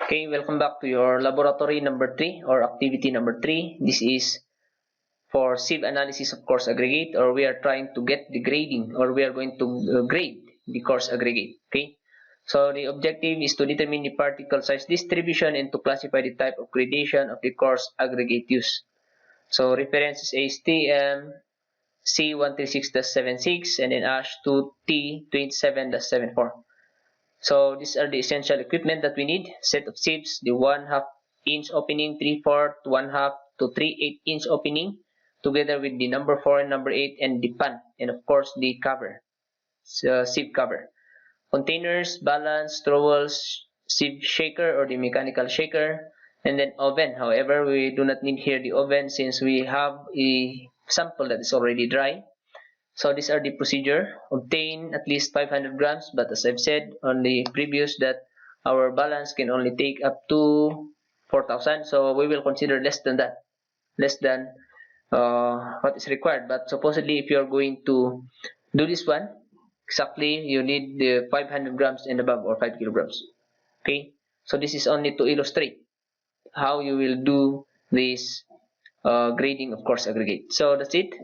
Okay, welcome back to your laboratory number 3 or activity number 3. This is for sieve analysis of coarse aggregate, or we are trying to get the grading, or we are going to grade the coarse aggregate. Okay, so the objective is to determine the particle size distribution and to classify the type of gradation of the coarse aggregate used. So reference is ASTM C136-76 and then ASH2T27-74. So these are the essential equipment that we need. Set of sieves, the 1/2 inch opening, 3/4, 1/2 to 3/8 inch opening, together with the number 4 and number 8 and the pan, and of course the cover, sieve cover. Containers, balance, trowels, sieve shaker or the mechanical shaker, and then oven. However, we do not need here the oven since we have a sample that is already dry. So these are the procedure. Obtain at least 500 grams, but as I've said on the previous that our balance can only take up to 4,000. So we will consider less than that, less than what is required. But supposedly if you're going to do this one, exactly you need the 500 grams and above, or 5 kilograms. Okay, so this is only to illustrate how you will do this grading of coarse aggregate. So that's it.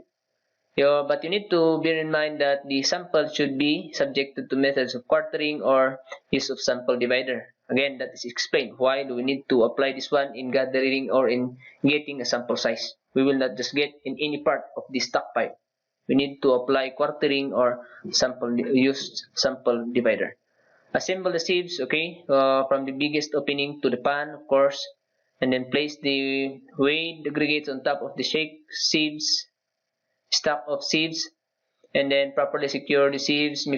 But you need to bear in mind that the sample should be subjected to methods of quartering or use of sample divider. Again, that is explained. Why do we need to apply this one in gathering or in getting a sample size? We will not just get in any part of the stockpile. We need to apply quartering or use sample divider. Assemble the sieves, okay, from the biggest opening to the pan, of course, and then place the weighed aggregates on top of the stack of sieves, and then properly secure the sieves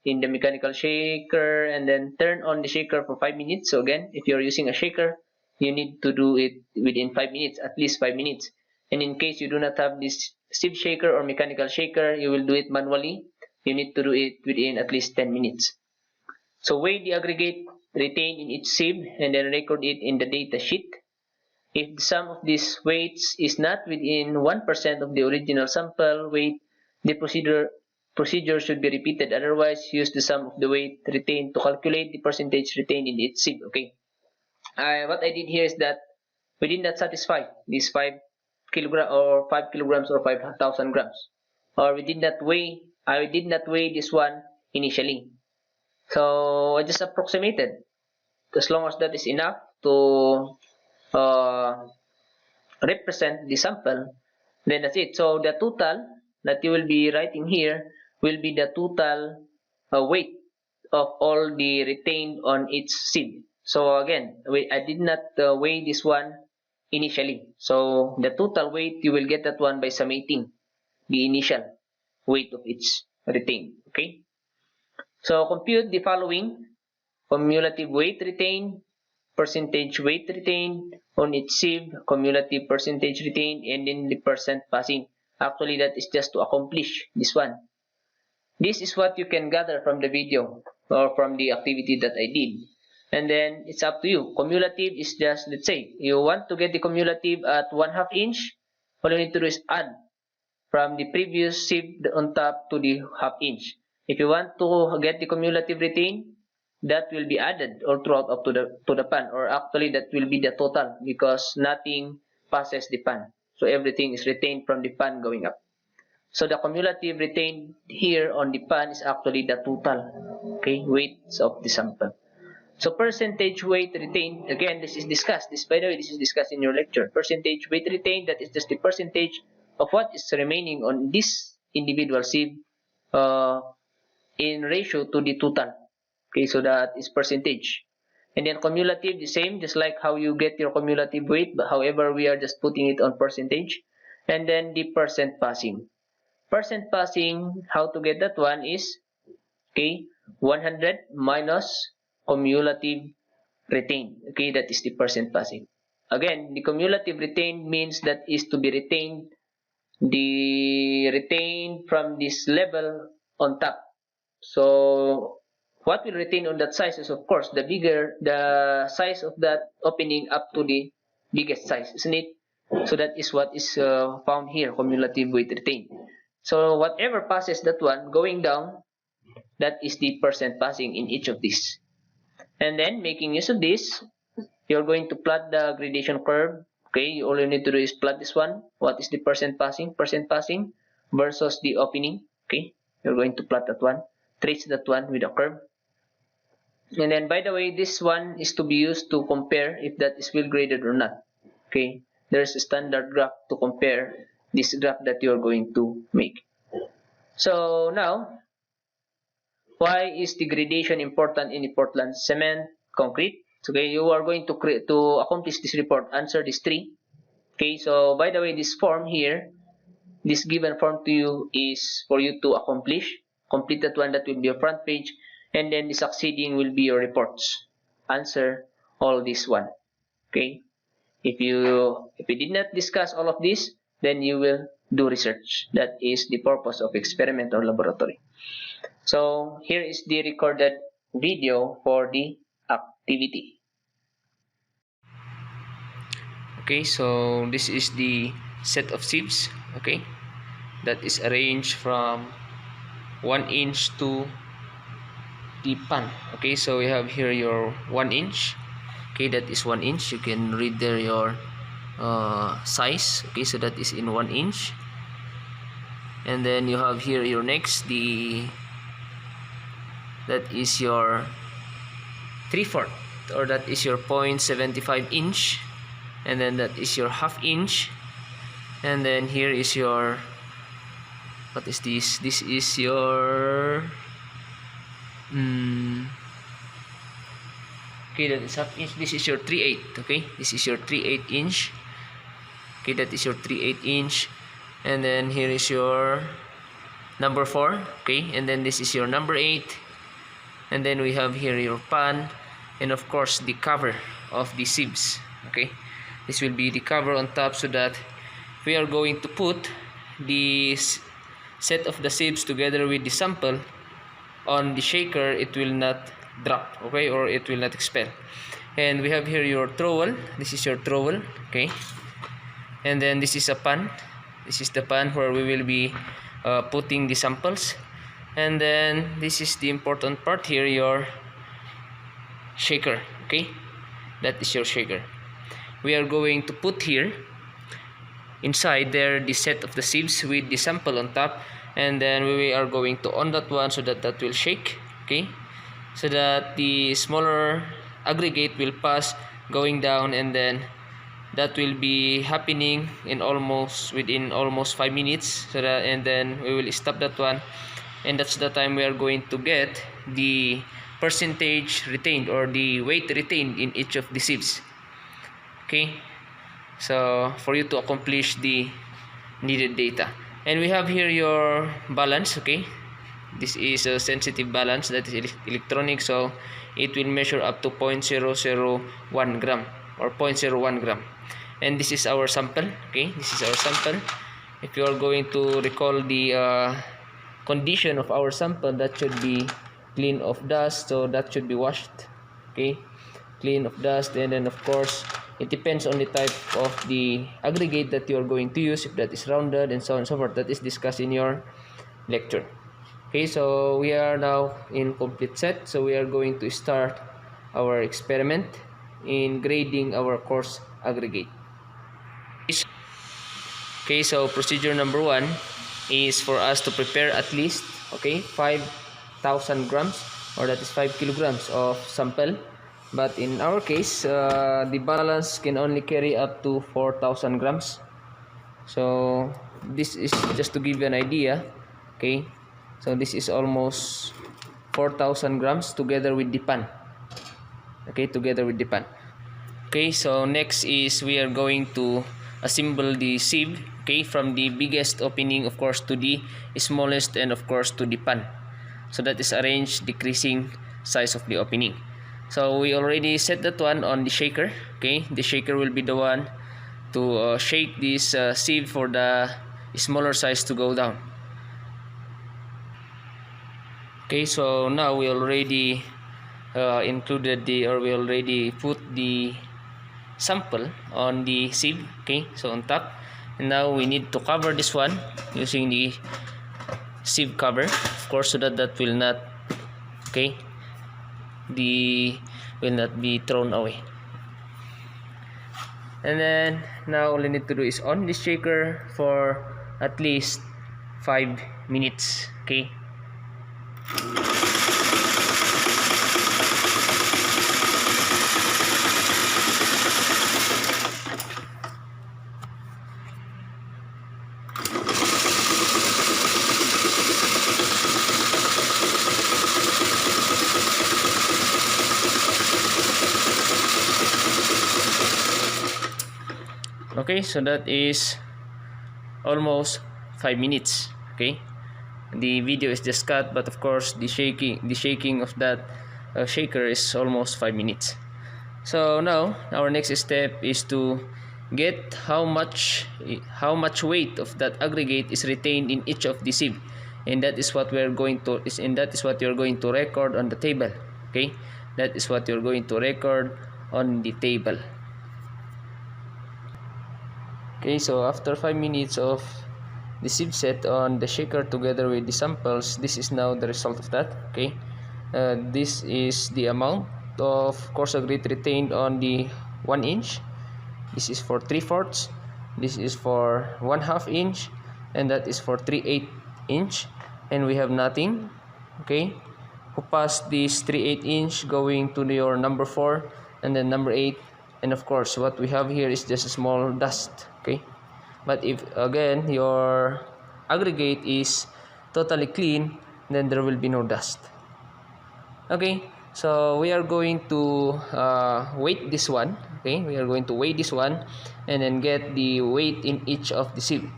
in the mechanical shaker, and then turn on the shaker for 5 minutes. So again, if you're using a shaker, you need to do it within 5 minutes, at least 5 minutes. And in case you do not have this sieve shaker or mechanical shaker, you will do it manually. You need to do it within at least 10 minutes. So weigh the aggregate retained in each sieve and then record it in the data sheet. If the sum of these weights is not within 1% of the original sample weight, the procedure should be repeated. Otherwise, use the sum of the weight retained to calculate the percentage retained in each sieve. Okay. What I did here is that we did not satisfy these 5 kilograms or 5,000 grams, or I did not weigh this one initially. So I just approximated. As long as that is enough to represent the sample, then that's it. So the total that you will be writing here will be the total weight of all the retained on each sieve. So again, I did not weigh this one initially. So the total weight, you will get that one by summating the initial weight of each retained. Okay. So compute the following: cumulative weight retained, percentage weight retained on each sieve, cumulative percentage retained, and then the percent passing. Actually, that is just to accomplish this one. This is what you can gather from the video or from the activity that I did. And then it's up to you. Cumulative is just, let's say, you want to get the cumulative at 1/2 inch. All you need to do is add from the previous sieve on top to the 1/2 inch. If you want to get the cumulative retained, that will be added all throughout up to the pan, or actually that will be the total because nothing passes the pan. So everything is retained from the pan going up. So the cumulative retained here on the pan is actually the total, okay, weights of the sample. So percentage weight retained, again, this is discussed. By the way, this is discussed in your lecture. Percentage weight retained, that is just the percentage of what is remaining on this individual sieve in ratio to the total. Okay, so that is percentage. And then cumulative, the same, just like how you get your cumulative weight, but however, we are just putting it on percentage. And then the percent passing. Percent passing, how to get that one is, okay, 100 minus cumulative retained. Okay, that is the percent passing. Again, the cumulative retained means that is to be retained, from this level on top. So what will retain on that size is, of course, the bigger the size of that opening up to the biggest size, isn't it? So that is what is found here, cumulative weight retained. So whatever passes that one going down, that is the percent passing in each of these. And then making use of this, you're going to plot the gradation curve. Okay, all you need to do is plot this one. What is the percent passing versus the opening. Okay, you're going to plot that one, trace that one with a curve. And then, by the way, this one is to be used to compare if that is well graded or not. Okay, there's a standard graph to compare this graph that you're going to make. So now, why is the gradation important in the Portland cement concrete? Okay, you are going to create to accomplish this report. Answer these three. Okay, so by the way, this form here, this given form to you is for you to accomplish. Complete that one, that will be your front page, and then the succeeding will be your reports. Answer all this one. Okay. If you did not discuss all of this, then you will do research. That is the purpose of experiment or laboratory. So here is the recorded video for the activity. Okay, so this is the set of sieves, okay, that is arranged from 1 inch to the pan. Okay, so we have here your 1 inch. Okay, that is 1 inch. You can read there your size. Okay, so that is in 1 inch. And then you have here your next, that is your 3/4, or that is your 0.75 inch. And then that is your 1/2 inch. And then here is your, what is this? This is your okay, that is 1/2 inch. This is your 3/8. Okay, this is your 3/8 inch. Okay, that is your 3/8 inch. And then here is your number 4. Okay, and then this is your number 8. And then we have here your pan, and of course the cover of the sieves. Okay, this will be the cover on top, so that we are going to put the set of the sieves together with the sample on the shaker, it will not drop, okay, or it will not expel. And we have here your trowel. This is your trowel, okay. And then this is a pan. This is the pan where we will be putting the samples. And then this is the important part here, your shaker, okay. That is your shaker. We are going to put here inside there the set of the sieves with the sample on top, and then we are going to on that one, so that that will shake, okay, so that the smaller aggregate will pass going down, and then that will be happening in within almost 5 minutes. So that, and then we will stop that one, and that's the time we are going to get the percentage retained, or the weight retained in each of the sieves. Okay, so for you to accomplish the needed data. And we have here your balance. Okay, this is a sensitive balance, that is electronic, so it will measure up to 0.001 gram or 0.01 gram. And this is our sample. Okay, this is our sample. If you are going to recall the condition of our sample, that should be clean of dust, so that should be washed. Okay, clean of dust. And then of course it depends on the type of the aggregate that you are going to use, if that is rounded and so on and so forth. That is discussed in your lecture. Okay, so we are now in complete set, so we are going to start our experiment in grading our coarse aggregate. Okay, so procedure number 1 is for us to prepare at least, okay, 5,000 grams, or that is 5 kilograms of sample. But in our case, the balance can only carry up to 4,000 grams. So this is just to give you an idea. Okay, so this is almost 4,000 grams together with the pan. Okay, together with the pan. Okay, so next is we are going to assemble the sieve. Okay, from the biggest opening, of course, to the smallest, and of course to the pan. So that is arranged decreasing size of the opening. So we already set that one on the shaker. Okay, the shaker will be the one to shake this sieve for the smaller size to go down. Okay, so now we already included we already put the sample on the sieve. Okay, so on top, and now we need to cover this one using the sieve cover, of course, so that that will not, okay, will not be thrown away. And then now all you need to do is on this shaker for at least 5 minutes. Okay. Okay, so that is almost 5 minutes. Okay, the video is just cut, but of course the shaking of that shaker is almost 5 minutes. So now our next step is to get how much weight of that aggregate is retained in each of the sieve, and that is what you're going to record on the table. Okay, that is what you're going to record on the table. Okay, so after 5 minutes of the sieve set on the shaker together with the samples, this is now the result of that. Okay, this is the amount of coarse aggregate retained on the 1 inch. This is for 3/4, this is for 1/2 inch, and that is for 3/8 inch, and we have nothing. Okay, who passed this 3/8 inch going to your number 4 and then number 8, and of course what we have here is just a small dust. Okay, but if again your aggregate is totally clean, then there will be no dust. Okay, so we are going to weight this one. Okay, we are going to weigh this one and then get the weight in each of the sieve.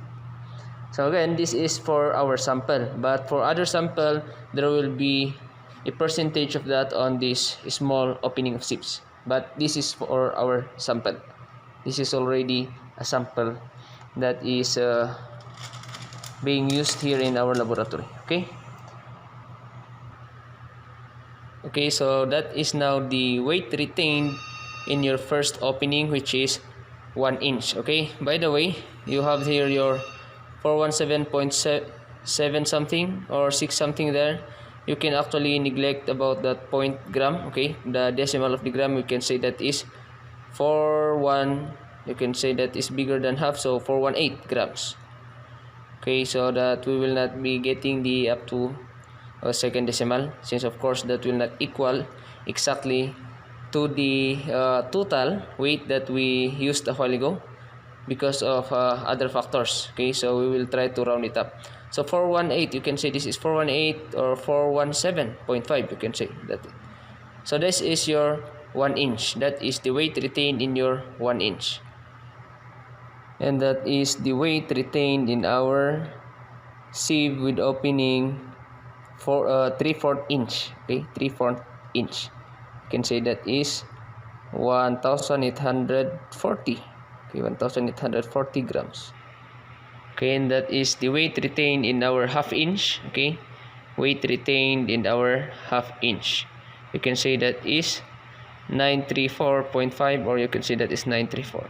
So again, this is for our sample, but for other sample there will be a percentage of that on this small opening of sieves, but this is for our sample. This is already a sample that is being used here in our laboratory. Okay, so that is now the weight retained in your first opening, which is 1 inch. Okay, by the way, you have here your 417.7 something or 6 something there. You can actually neglect about that point gram. Okay, the decimal of the gram, we can say that is 41. You can say that is bigger than half, so 418 grams. Okay, so that we will not be getting the up to second decimal, since of course that will not equal exactly to the total weight that we used a while ago because of other factors. Okay, so we will try to round it up. So 418, you can say this is 418 or 417.5, you can say that. So this is your 1 inch. That is the weight retained in your 1 inch. And that is the weight retained in our sieve with opening for 3/4 inch. Okay, 3/4 inch. You can say that is 1,840. Okay, 1,840 grams. Okay, and that is the weight retained in our half inch. Okay, weight retained in our half inch. You can say that is 934.5, or you can say that is 934.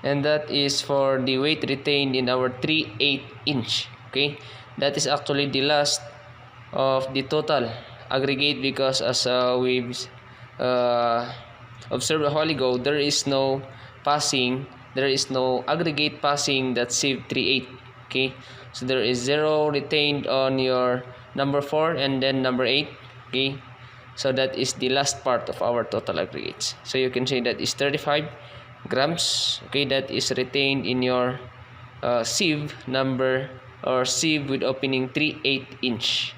And that is for the weight retained in our 3/8 inch. Okay, that is actually the last of the total aggregate, because as we've observed a while ago, there is no aggregate passing that sieve 3/8. Okay, so there is 0 retained on your number 4 and then number 8. Okay, so that is the last part of our total aggregates. So you can say that is 35 grams. Okay, that is retained in your sieve number, or sieve with opening 3/8 inch.